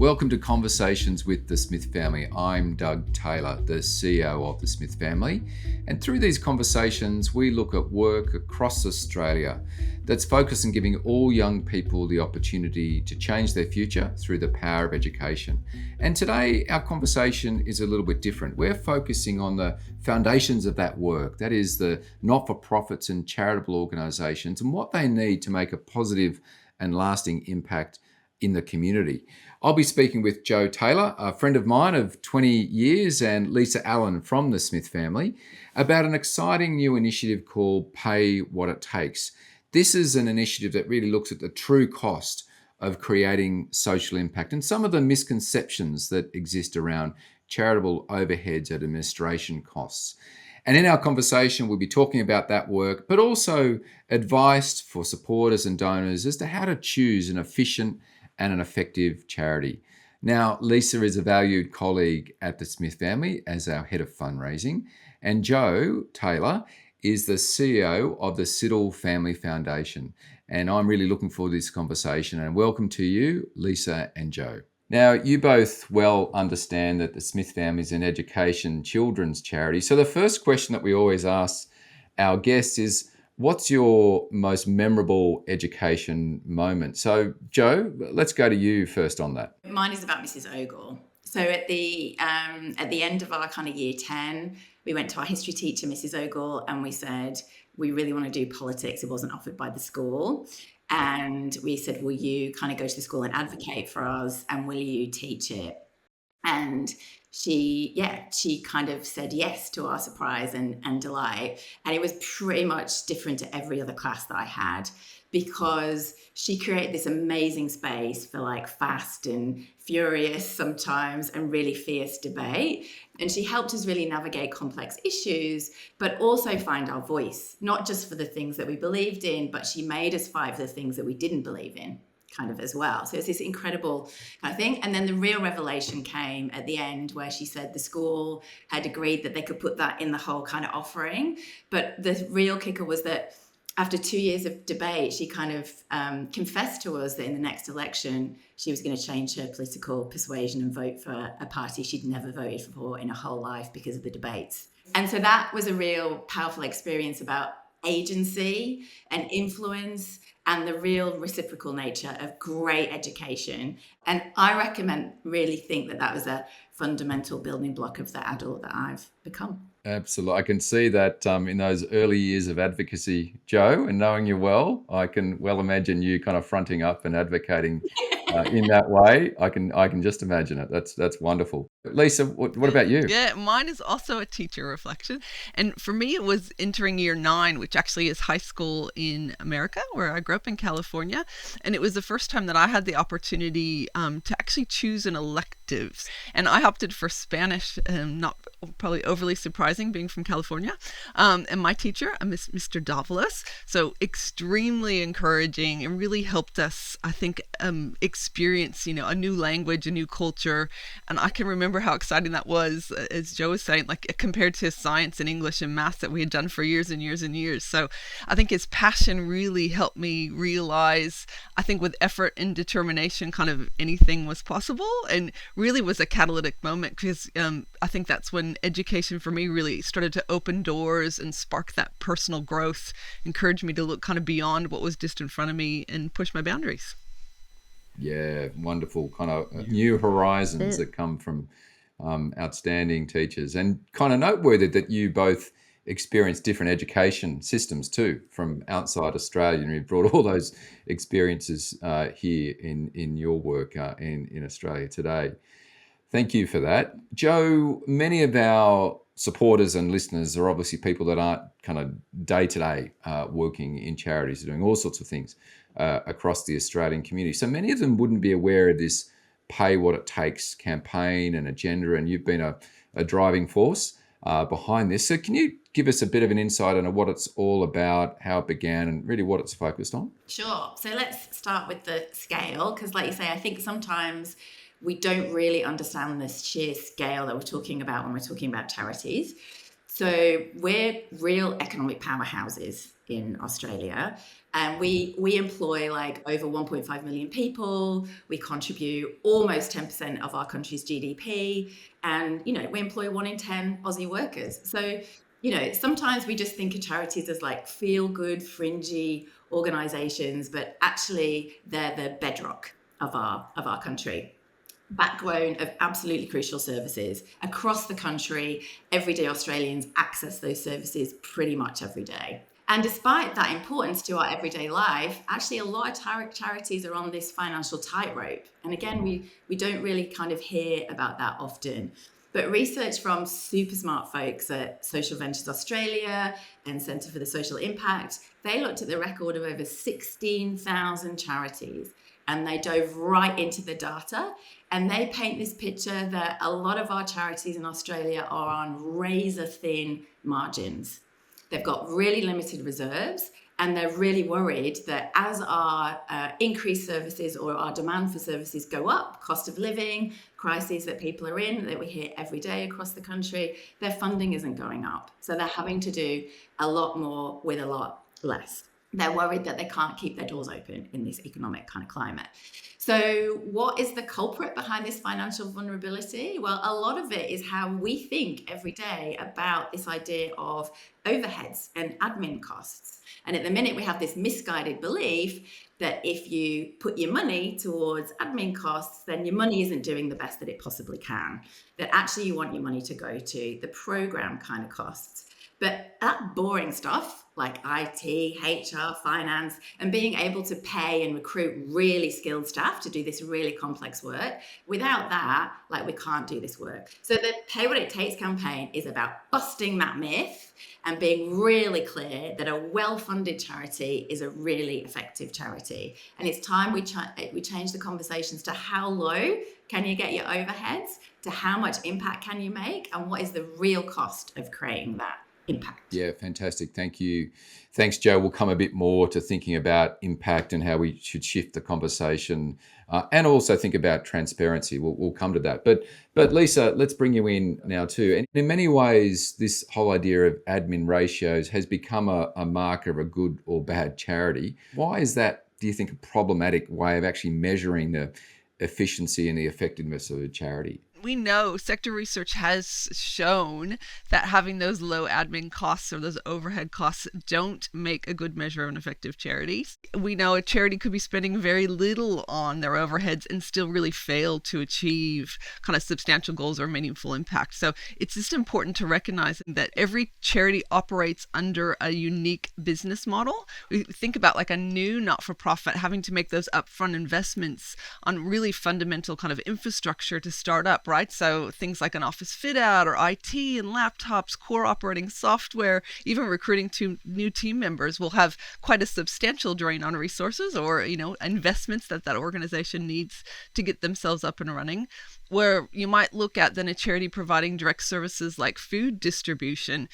Welcome to Conversations with the Smith Family. I'm Doug Taylor, the CEO of the Smith Family. And through these conversations, we look at work across Australia that's focused on giving all young people the opportunity to change their future through the power of education. And today, our conversation is a little bit different. We're focusing on the foundations of that work, that is the not-for-profits and charitable organisations and what they need to make a positive and lasting impact in the community. I'll be speaking with Joe Taylor, a friend of mine of 20 years, and Lisa Allan from the Smith Family, about an exciting new initiative called Pay What It Takes. This is an initiative that really looks at the true cost of creating social impact and some of the misconceptions that exist around charitable overheads and administration costs. And in our conversation, we'll be talking about that work, but also advice for supporters and donors as to how to choose an efficient and an effective charity. Now, Lisa is a valued colleague at the Smith Family as our head of fundraising, and Joe Taylor is the CEO of the Siddle Family Foundation. And I'm really looking forward to this conversation, and welcome to you, Lisa and Joe. Now, you both well understand that the Smith Family is an education children's charity. So the first question that we always ask our guests is, what's your most memorable education moment? So, Joe, let's go to you first on that. Mine is about Mrs. Ogle. So at the end of our kind of year 10, we went to our history teacher, Mrs. Ogle, and we said, we really want to do politics. It wasn't offered by the school. And we said, will you kind of go to the school and advocate for us? And will you teach it? And she kind of said yes to our surprise and delight. And it was pretty much different to every other class that I had, because she created this amazing space for like fast and furious sometimes and really fierce debate. And she helped us really navigate complex issues, but also find our voice, not just for the things that we believed in, but she made us fight for the things that we didn't believe in, kind of as well. So it's this incredible kind of thing. And then the real revelation came at the end, where she said the school had agreed that they could put that in the whole kind of offering. But the real kicker was that after 2 years of debate, she kind of confessed to us that in the next election, she was going to change her political persuasion and vote for a party she'd never voted for in her whole life because of the debates. And so that was a real powerful experience about agency and influence and the real reciprocal nature of great education. And I really think that was a fundamental building block of the adult that I've become. Absolutely. I can see that in those early years of advocacy, Joe, and knowing you well, I can well imagine you kind of fronting up and advocating in that way. I can just imagine it. That's wonderful. Lisa, what about you? Yeah, mine is also a teacher reflection. And for me, it was entering year 9, which actually is high school in America, where I grew up in California. And it was the first time that I had the opportunity to actually choose an elective. And I opted for Spanish, not probably overly surprising being from California. And my teacher, Mr. Davalos, so extremely encouraging and really helped us, I think, experience, a new language, a new culture. And I can remember how exciting that was, as Joe was saying, like compared to science and English and math that we had done for years and years and years. So I think his passion really helped me realize, I think with effort and determination, kind of anything was possible, and really was a catalytic moment, because I think that's when education for me really started to open doors and spark that personal growth, encouraged me to look kind of beyond what was just in front of me and push my boundaries. Yeah, wonderful kind of new horizons that come from outstanding teachers, and kind of noteworthy that you both experienced different education systems too from outside Australia, and you brought all those experiences here in your work in Australia today. Thank you for that. Joe, many of our supporters and listeners are obviously people that aren't kind of day-to-day working in charities, doing all sorts of things across the Australian community. So many of them wouldn't be aware of this Pay What It Takes campaign and agenda, and you've been a driving force behind this. So can you give us a bit of an insight on what it's all about, how it began, and really what it's focused on? Sure. So let's start with the scale, because like you say, I think sometimes we don't really understand this sheer scale that we're talking about when we're talking about charities. So we're real economic powerhouses in Australia. And we employ like over 1.5 million people. We contribute almost 10% of our country's GDP. And, we employ 1 in 10 Aussie workers. So, sometimes we just think of charities as like feel-good, fringy organizations, but actually they're the bedrock of our country. Backbone of absolutely crucial services across the country. Everyday Australians access those services pretty much every day. And despite that importance to our everyday life, actually a lot of charities are on this financial tightrope. And again, we don't really kind of hear about that often. But research from super smart folks at Social Ventures Australia and Centre for the Social Impact, they looked at the record of over 16,000 charities, and they dove right into the data. And they paint this picture that a lot of our charities in Australia are on razor thin margins. They've got really limited reserves, and they're really worried that as our increased services or our demand for services go up, cost of living, crises that people are in, that we hear every day across the country, their funding isn't going up. So they're having to do a lot more with a lot less. They're worried that they can't keep their doors open in this economic kind of climate. So what is the culprit behind this financial vulnerability? Well, a lot of it is how we think every day about this idea of overheads and admin costs. And at the minute, we have this misguided belief that if you put your money towards admin costs, then your money isn't doing the best that it possibly can. That actually you want your money to go to the program kind of costs. But that boring stuff like IT, HR, finance, and being able to pay and recruit really skilled staff to do this really complex work, without that, like we can't do this work. So the Pay What It Takes campaign is about busting that myth and being really clear that a well-funded charity is a really effective charity. And it's time we change the conversations to how low can you get your overheads, to how much impact can you make, and what is the real cost of creating that impact. Yeah, fantastic. Thank you. Thanks, Joe. We'll come a bit more to thinking about impact and how we should shift the conversation and also think about transparency. We'll come to that. But Lisa, let's bring you in now too. And in many ways, this whole idea of admin ratios has become a marker of a good or bad charity. Why is that, do you think, a problematic way of actually measuring the efficiency and the effectiveness of a charity? We know sector research has shown that having those low admin costs or those overhead costs don't make a good measure of an effective charity. We know a charity could be spending very little on their overheads and still really fail to achieve kind of substantial goals or meaningful impact. So it's just important to recognize that every charity operates under a unique business model. We think about like a new not-for-profit having to make those upfront investments on really fundamental kind of infrastructure to start up, right? So things like an office fit out or IT and laptops, core operating software, even recruiting 2 new team members will have quite a substantial drain on resources or, investments that organization needs to get themselves up and running. Where you might look at then a charity providing direct services like food distribution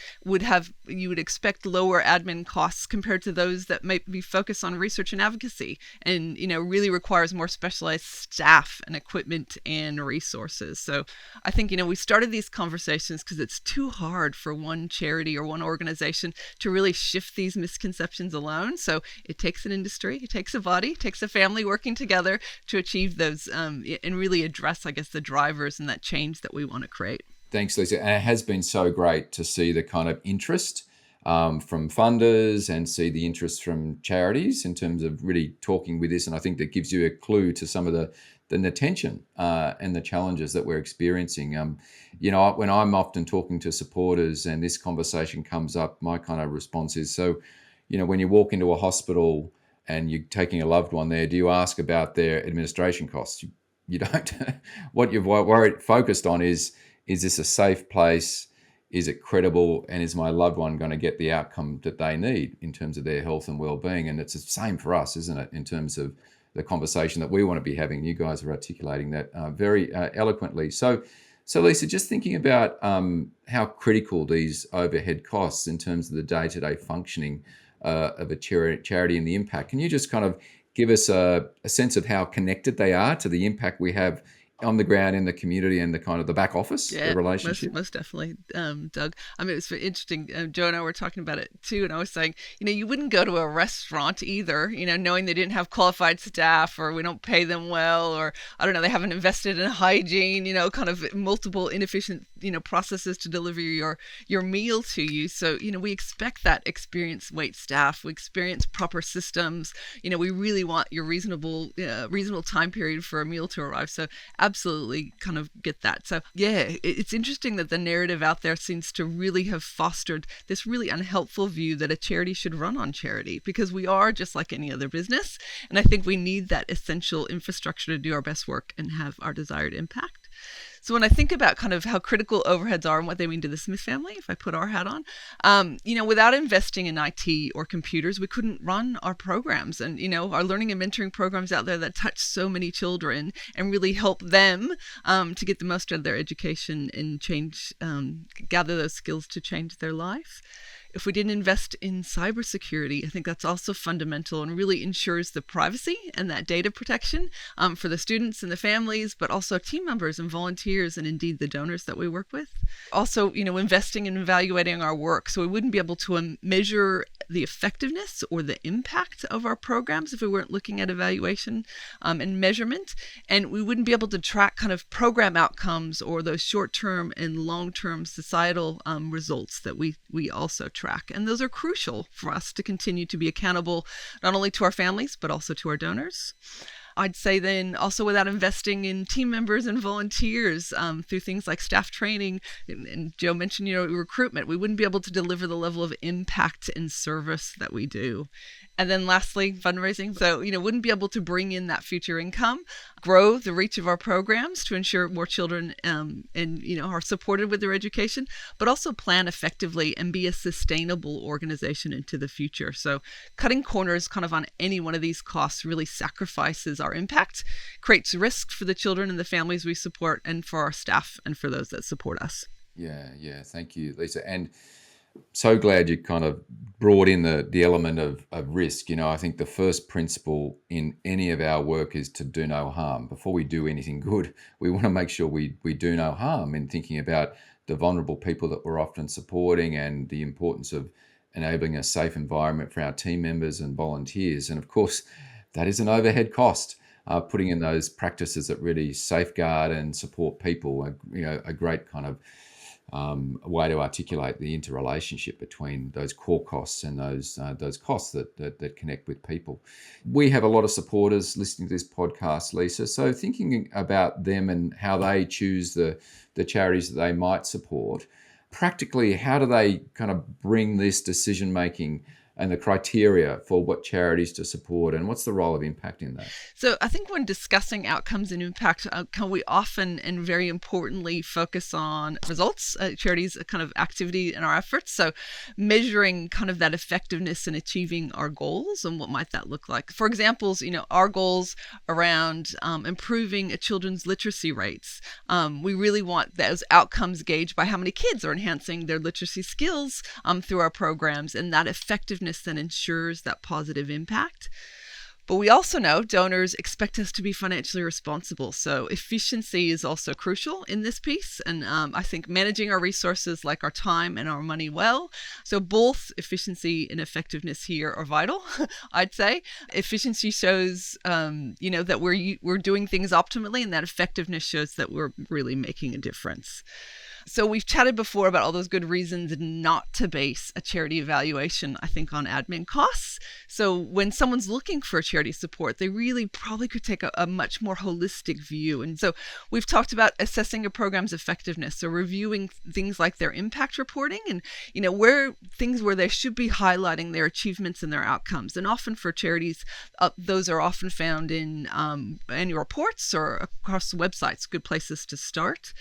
you would expect lower admin costs compared to those that might be focused on research and advocacy and, really requires more specialized staff and equipment and resources. So I think, we started these conversations because it's too hard for one charity or one organization to really shift these misconceptions alone. So it takes an industry, it takes a body, it takes a family working together to achieve those and really address, I guess, the drivers and that change that we want to create. Thanks, Lisa. And it has been so great to see the kind of interest from funders and see the interest from charities in terms of really talking with this. And I think that gives you a clue to some of the tension and the challenges that we're experiencing. When I'm often talking to supporters and this conversation comes up, my kind of response is, so, when you walk into a hospital and you're taking a loved one there, do you ask about their administration costs? You don't. What you're focused on is this a safe place? Is it credible? And is my loved one going to get the outcome that they need in terms of their health and well-being? And it's the same for us, isn't it, in terms of the conversation that we want to be having. You guys are articulating that very eloquently. So Lisa, just thinking about how critical these overhead costs in terms of the day-to-day functioning of a charity and the impact, can you just kind of give us a sense of how connected they are to the impact we have on the ground in the community and the kind of the back office, the Yeah, relationship? most definitely, Doug. I mean, it was interesting. Joe and I were talking about it too, and I was saying, you wouldn't go to a restaurant either, knowing they didn't have qualified staff, or we don't pay them well, or I don't know, they haven't invested in hygiene, kind of multiple inefficient, processes to deliver your meal to you. So, we expect that experienced wait staff, we experience proper systems. We really want your reasonable time period for a meal to arrive. So, absolutely, kind of get that. So, yeah. It's interesting that the narrative out there seems to really have fostered this really unhelpful view that a charity should run on charity, because we are just like any other business. And I think we need that essential infrastructure to do our best work and have our desired impact. So when I think about kind of how critical overheads are and what they mean to the Smith family, if I put our hat on, without investing in IT or computers, we couldn't run our programs and, our learning and mentoring programs out there that touch so many children and really help them to get the most out of their education and gather those skills to change their life. If we didn't invest in cybersecurity, I think that's also fundamental and really ensures the privacy and that data protection for the students and the families, but also team members and volunteers and indeed the donors that we work with. Also, investing in evaluating our work. So we wouldn't be able to measure the effectiveness or the impact of our programs if we weren't looking at evaluation and measurement. And we wouldn't be able to track kind of program outcomes or those short-term and long-term societal results that we also track. And those are crucial for us to continue to be accountable, not only to our families, but also to our donors. I'd say then also without investing in team members and volunteers through things like staff training, and Joe mentioned, recruitment, we wouldn't be able to deliver the level of impact and service that we do. And then lastly, fundraising. So, wouldn't be able to bring in that future income, grow the reach of our programs to ensure more children are supported with their education, but also plan effectively and be a sustainable organization into the future. So cutting corners kind of on any one of these costs really sacrifices our impact, creates risk for the children and the families we support, and for our staff and for those that support us. Yeah. Thank you, Lisa. And so glad you kind of brought in the element of risk. I think the first principle in any of our work is to do no harm. Before we do anything good, we want to make sure we do no harm in thinking about the vulnerable people that we're often supporting and the importance of enabling a safe environment for our team members and volunteers. And of course, that is an overhead cost. Putting in those practices that really safeguard and support people, a great kind of way to articulate the interrelationship between those core costs and those costs that connect with people. We have a lot of supporters listening to this podcast, Lisa. So thinking about them and how they choose the charities that they might support, practically, how do they kind of bring this decision making and the criteria for what charities to support, and what's the role of impact in that? So I think when discussing outcomes and impact, we often and very importantly focus on results, charities kind of activity in our efforts. So measuring kind of that effectiveness in achieving our goals and what might that look like. For examples, our goals around improving a children's literacy rates. We really want those outcomes gauged by how many kids are enhancing their literacy skills through our programs, and that effectiveness then ensures that positive impact. But we also know donors expect us to be financially responsible. So efficiency is also crucial in this piece. And I think managing our resources like our time and our money well. So both efficiency and effectiveness here are vital, I'd say. Efficiency shows, that we're doing things optimally, and that effectiveness shows that we're really making a difference. So we've chatted before about all those good reasons not to base a charity evaluation, I think, on admin costs. So when someone's looking for charity support, they really probably could take a much more holistic view. And so we've talked about assessing a program's effectiveness, so reviewing things like their impact reporting and, where they should be highlighting their achievements and their outcomes. And often for charities, those are often found in annual reports or across websites, good places to start.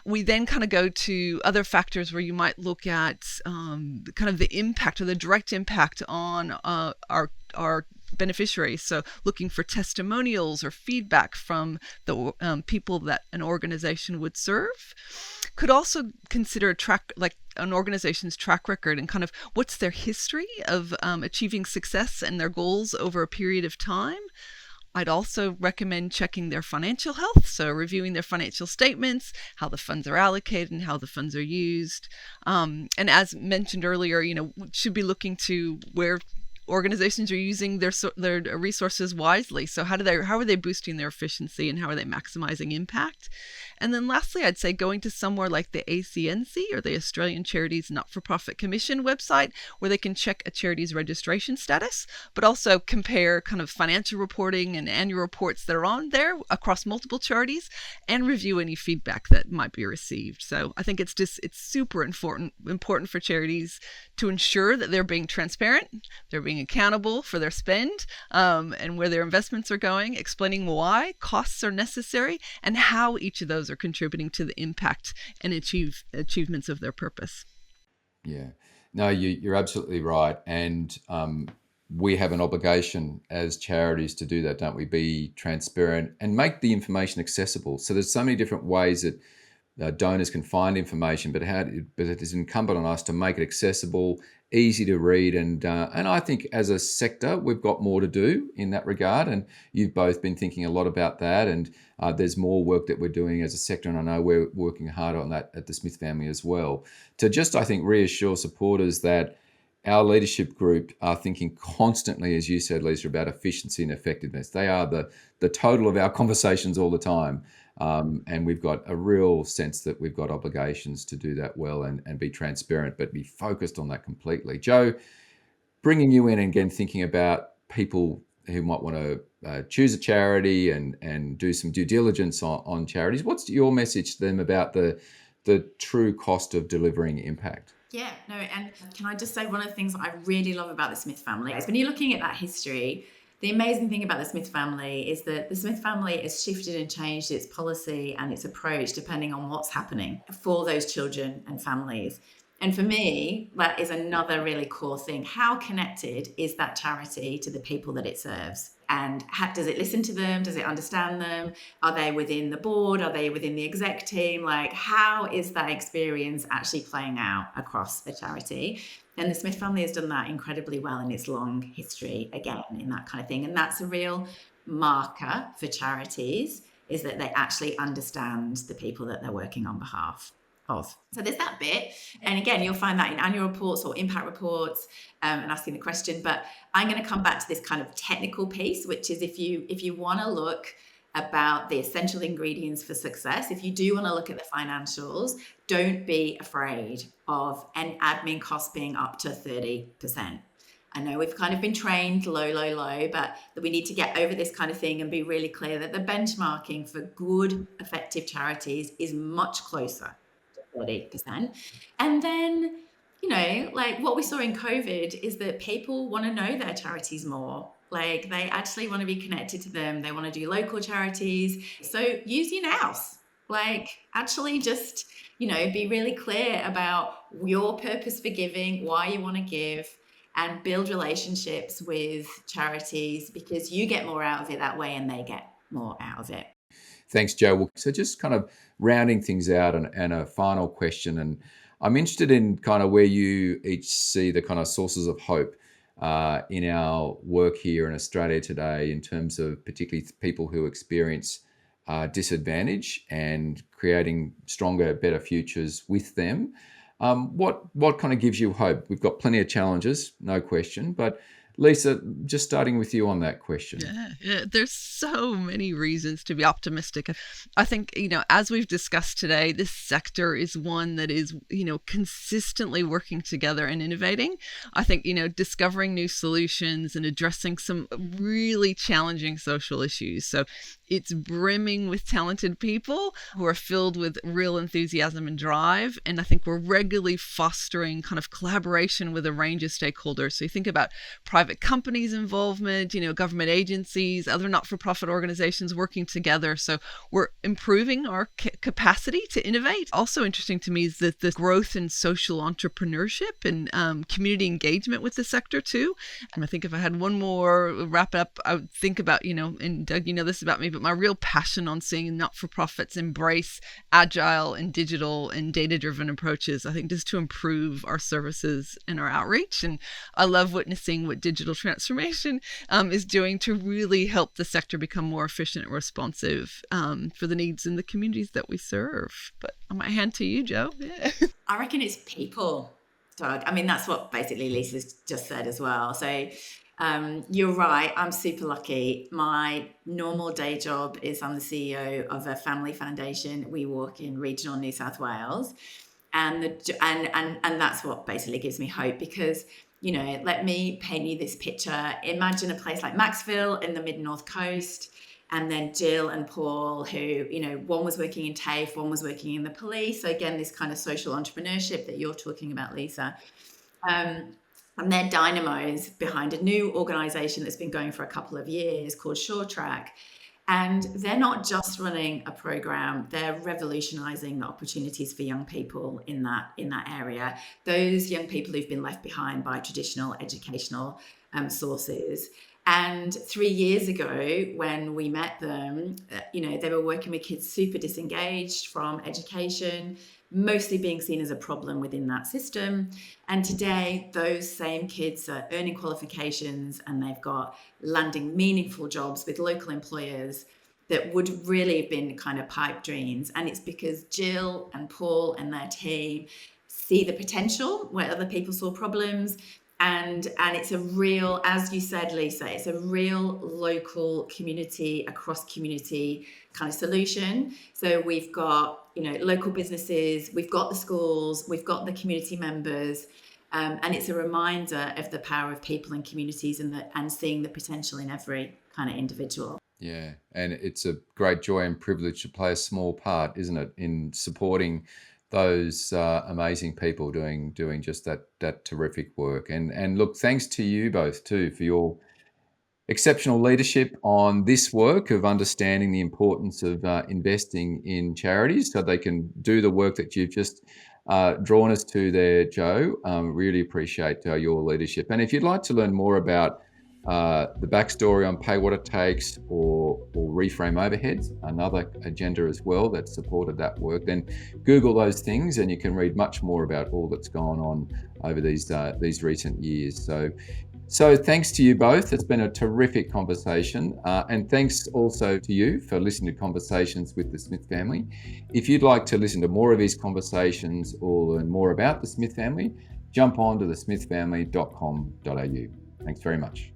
We then kind of go to other factors where you might look at kind of the impact or the direct impact on our beneficiaries. So looking for testimonials or feedback from the people that an organization would serve. Could also consider an organization's track record and kind of what's their history of achieving success and their goals over a period of time. I'd also recommend checking their financial health, so reviewing their financial statements, how the funds are allocated and how the funds are used. And as mentioned earlier, should be looking to where organizations are using their resources wisely. So how are they boosting their efficiency, and how are they maximizing impact? And then lastly, I'd say going to somewhere like the ACNC, or the Australian Charities Not-for-Profit Commission website, where they can check a charity's registration status, but also compare kind of financial reporting and annual reports that are on there across multiple charities, and review any feedback that might be received. So I think it's super important for charities to ensure that they're being transparent, they're being accountable for their spend, and where their investments are going, explaining why costs are necessary, and how each of those are contributing to the impact and achievements of their purpose. Yeah, no, you're absolutely right. And we have an obligation as charities to do that, don't we? Be transparent and make the information accessible. So there's so many different ways that donors can find information, but it is incumbent on us to make it accessible, easy to read, and I think as a sector we've got more to do in that regard. And you've both been thinking a lot about that, and there's more work that we're doing as a sector, and I know we're working hard on that at the Smith family as well, to just, I think, reassure supporters that our leadership group are thinking constantly, as you said, Lisa, about efficiency and effectiveness. They are the total of our conversations all the time. And we've got a real sense that we've got obligations to do that well, and be transparent, but be focused on that completely. Joe, bringing you in and again, thinking about people who might want to choose a charity and do some due diligence on charities. What's your message to them about the true cost of delivering impact? Yeah, no, and can I just say, one of the things that I really love about the Smith family is when you're looking at that history, the amazing thing about the Smith family is that the Smith family has shifted and changed its policy and its approach depending on what's happening for those children and families. And for me, that is another really core thing. How connected is that charity to the people that it serves? And does it listen to them? Does it understand them? Are they within the board? Are they within the exec team? Like, how is that experience actually playing out across a charity? And the Smith family has done that incredibly well in its long history, again, in that kind of thing. And that's a real marker for charities, is that they actually understand the people that they're working on behalf of. So there's that bit. And again, you'll find that in annual reports or impact reports, and asking the question. But I'm going to come back to this kind of technical piece, which is if you want to look about the essential ingredients for success, if you do want to look at the financials, don't be afraid of an admin cost being up to 30%. I know we've kind of been trained low, but that we need to get over this kind of thing and be really clear that the benchmarking for good, effective charities is much closer to 30%. And then, like what we saw in COVID is that people want to know their charities more. Like, they actually want to be connected to them. They want to do local charities. So use your nous. Like, actually just, be really clear about your purpose for giving, why you want to give, and build relationships with charities, because you get more out of it that way and they get more out of it. Thanks, Joe. So just kind of rounding things out, and a final question. And I'm interested in kind of where you each see the kind of sources of hope in our work here in Australia today, in terms of particularly people who experience disadvantage, and creating stronger, better futures with them. What kind of gives you hope? We've got plenty of challenges, no question, but Lisa, just starting with you on that question. Yeah, there's so many reasons to be optimistic. I think, as we've discussed today, this sector is one that is, consistently working together and innovating. I think, discovering new solutions and addressing some really challenging social issues. So it's brimming with talented people who are filled with real enthusiasm and drive. And I think we're regularly fostering kind of collaboration with a range of stakeholders. So you think about private companies' involvement, government agencies, other not-for-profit organizations working together. So we're improving our capacity to innovate. Also interesting to me is that the growth in social entrepreneurship and community engagement with the sector too. And I think if I had one more wrap up, I would think about, and Doug, this about me, but but my real passion on seeing not-for-profits embrace agile and digital and data-driven approaches, I think, just to improve our services and our outreach. And I love witnessing what digital transformation is doing to really help the sector become more efficient and responsive for the needs in the communities that we serve. But I might hand to you, Jo. Yeah. I reckon it's people, Doug. I mean, that's what basically Lisa's just said as well. So you're right. I'm super lucky. My normal day job is I'm the CEO of a family foundation. We work in regional New South Wales. And that's what basically gives me hope, because, you know, let me paint you this picture. Imagine a place like Maxville in the mid-North Coast, and then Jill and Paul, who, you know, one was working in TAFE, one was working in the police. So again, this kind of social entrepreneurship that you're talking about, Lisa. And they're dynamos behind a new organisation that's been going for a couple of years called SureTrack. And they're not just running a program, they're revolutionising the opportunities for young people in that area. Those young people who've been left behind by traditional educational sources. And 3 years ago, when we met them, you know, they were working with kids super disengaged from education, mostly being seen as a problem within that system. And today, those same kids are earning qualifications, and they've got landing meaningful jobs with local employers that would really have been kind of pipe dreams. And it's because Jill and Paul and their team see the potential where other people saw problems. And it's a real, as you said, Lisa, it's a real local community, across community kind of solution. So we've got, you know, local businesses, we've got the schools, we've got the community members, and it's a reminder of the power of people and communities and seeing the potential in every kind of individual. Yeah, and it's a great joy and privilege to play a small part, isn't it, in supporting those amazing people doing just that terrific work. And look, thanks to you both too for your exceptional leadership on this work of understanding the importance of investing in charities so they can do the work that you've just drawn us to there, Jo. Really appreciate your leadership. And if you'd like to learn more about the backstory on Pay What It Takes or Reframe Overheads, another agenda as well that supported that work, then Google those things and you can read much more about all that's gone on over these recent years. So thanks to you both. It's been a terrific conversation. And thanks also to you for listening to Conversations with the Smith Family. If you'd like to listen to more of these conversations or learn more about the Smith Family, jump on to thesmithfamily.com.au. Thanks very much.